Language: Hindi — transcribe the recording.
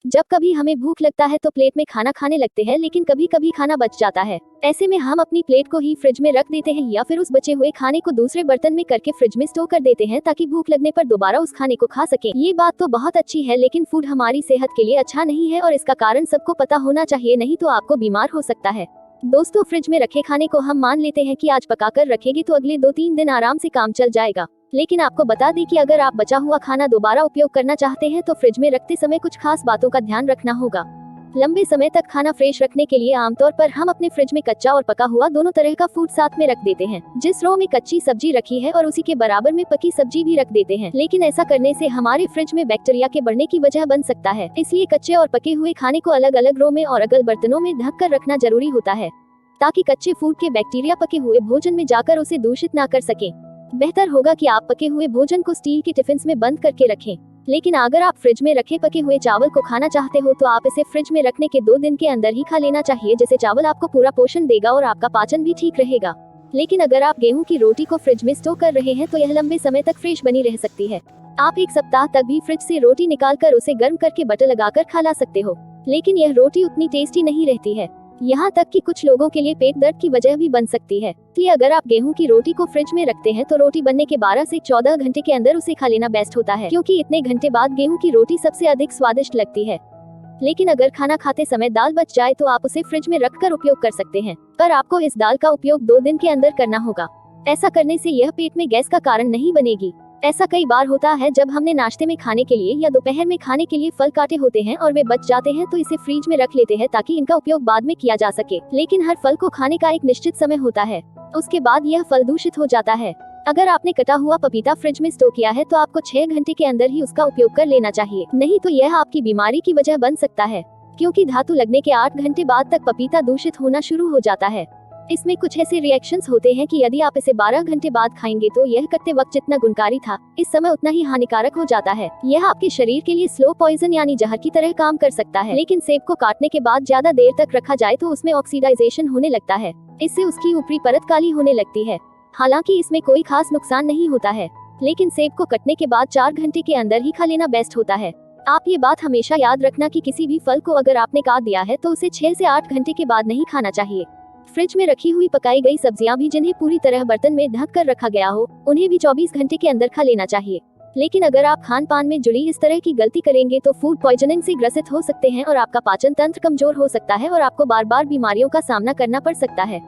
जब कभी हमें भूख लगता है तो प्लेट में खाना खाने लगते हैं, लेकिन कभी कभी खाना बच जाता है। ऐसे में हम अपनी प्लेट को ही फ्रिज में रख देते हैं या फिर उस बचे हुए खाने को दूसरे बर्तन में करके फ्रिज में स्टोर कर देते हैं ताकि भूख लगने पर दोबारा उस खाने को खा सके। ये बात तो बहुत अच्छी है, लेकिन फूड हमारी सेहत के लिए अच्छा नहीं है और इसका कारण सबको पता होना चाहिए, नहीं तो आपको बीमार हो सकता है। दोस्तों, फ्रिज में रखे खाने को हम मान लेते हैं कि आज पकाकर रखेंगे तो अगले 2-3 दिन आराम से काम चल जाएगा। लेकिन आपको बता दें कि अगर आप बचा हुआ खाना दोबारा उपयोग करना चाहते हैं तो फ्रिज में रखते समय कुछ खास बातों का ध्यान रखना होगा। लंबे समय तक खाना फ्रेश रखने के लिए आमतौर पर हम अपने फ्रिज में कच्चा और पका हुआ दोनों तरह का फूड साथ में रख देते हैं। जिस रो में कच्ची सब्जी रखी है और उसी के बराबर में पकी सब्जी भी रख देते हैं, लेकिन ऐसा करने से हमारे फ्रिज में बैक्टीरिया के बढ़ने की वजह बन सकता है। इसलिए कच्चे और पके हुए खाने को अलग अलग रो में और अलग बर्तनों में ढक कर रखना जरूरी होता है, ताकि कच्चे फूड के बैक्टीरिया पके हुए भोजन में जाकर उसे दूषित ना कर सके। बेहतर होगा कि आप पके हुए भोजन को स्टील के टिफिन में बंद करके रखें। लेकिन अगर आप फ्रिज में रखे पके हुए चावल को खाना चाहते हो तो आप इसे फ्रिज में रखने के 2 दिन के अंदर ही खा लेना चाहिए, जिससे चावल आपको पूरा पोषण देगा और आपका पाचन भी ठीक रहेगा। लेकिन अगर आप गेहूं की रोटी को फ्रिज में स्टोर कर रहे हैं तो यह लंबे समय तक फ्रेश बनी रह सकती है। आप 1 सप्ताह तक भी फ्रिज से रोटी निकाल कर उसे गर्म करके बटर लगाकर खा ला सकते हो, लेकिन यह रोटी उतनी टेस्टी नहीं रहती है। यहाँ तक कि कुछ लोगों के लिए पेट दर्द की वजह भी बन सकती है। इसलिए अगर आप गेहूं की रोटी को फ्रिज में रखते हैं तो रोटी बनने के 12 से 14 घंटे के अंदर उसे खा लेना बेस्ट होता है, क्योंकि इतने घंटे बाद गेहूं की रोटी सबसे अधिक स्वादिष्ट लगती है। लेकिन अगर खाना खाते समय दाल बच जाए तो आप उसे फ्रिज में रखकर उपयोग कर सकते हैं, पर आपको इस दाल का उपयोग 2 दिन के अंदर करना होगा। ऐसा करने से यह पेट में गैस का कारण नहीं बनेगी। ऐसा कई बार होता है जब हमने नाश्ते में खाने के लिए या दोपहर में खाने के लिए फल काटे होते हैं और वे बच जाते हैं तो इसे फ्रिज में रख लेते हैं ताकि इनका उपयोग बाद में किया जा सके। लेकिन हर फल को खाने का एक निश्चित समय होता है, उसके बाद यह फल दूषित हो जाता है। अगर आपने कटा हुआ पपीता फ्रिज में स्टोर किया है तो आपको 6 घंटे के अंदर ही उसका उपयोग कर लेना चाहिए, नहीं तो यह आपकी बीमारी की वजह बन सकता है, क्योंकि धातु लगने के 8 घंटे बाद तक पपीता दूषित होना शुरू हो जाता है। इसमें कुछ ऐसे रिएक्शंस होते हैं कि यदि आप इसे 12 घंटे बाद खाएंगे तो यह कटते वक्त जितना गुणकारी था इस समय उतना ही हानिकारक हो जाता है। यह आपके शरीर के लिए स्लो पॉइजन यानी जहर की तरह काम कर सकता है। लेकिन सेब को काटने के बाद ज्यादा देर तक रखा जाए तो उसमें ऑक्सीडाइजेशन होने लगता है, इससे उसकी ऊपरी परत काली होने लगती है। हालांकि इसमें कोई खास नुकसान नहीं होता है, लेकिन सेब को कटने के बाद 4 घंटे के अंदर ही खा लेना बेस्ट होता है। आप ये बात हमेशा याद रखना कि किसी भी फल को अगर आपने काट दिया है तो उसे 6 से 8 घंटे के बाद नहीं खाना चाहिए। फ्रिज में रखी हुई पकाई गई सब्जियां भी जिन्हें पूरी तरह बर्तन में ढक कर रखा गया हो, उन्हें भी 24 घंटे के अंदर खा लेना चाहिए। लेकिन अगर आप खान पान में जुड़ी इस तरह की गलती करेंगे तो फूड पॉइजनिंग से ग्रसित हो सकते हैं और आपका पाचन तंत्र कमजोर हो सकता है और आपको बार बार बीमारियों का सामना करना पड़ सकता है।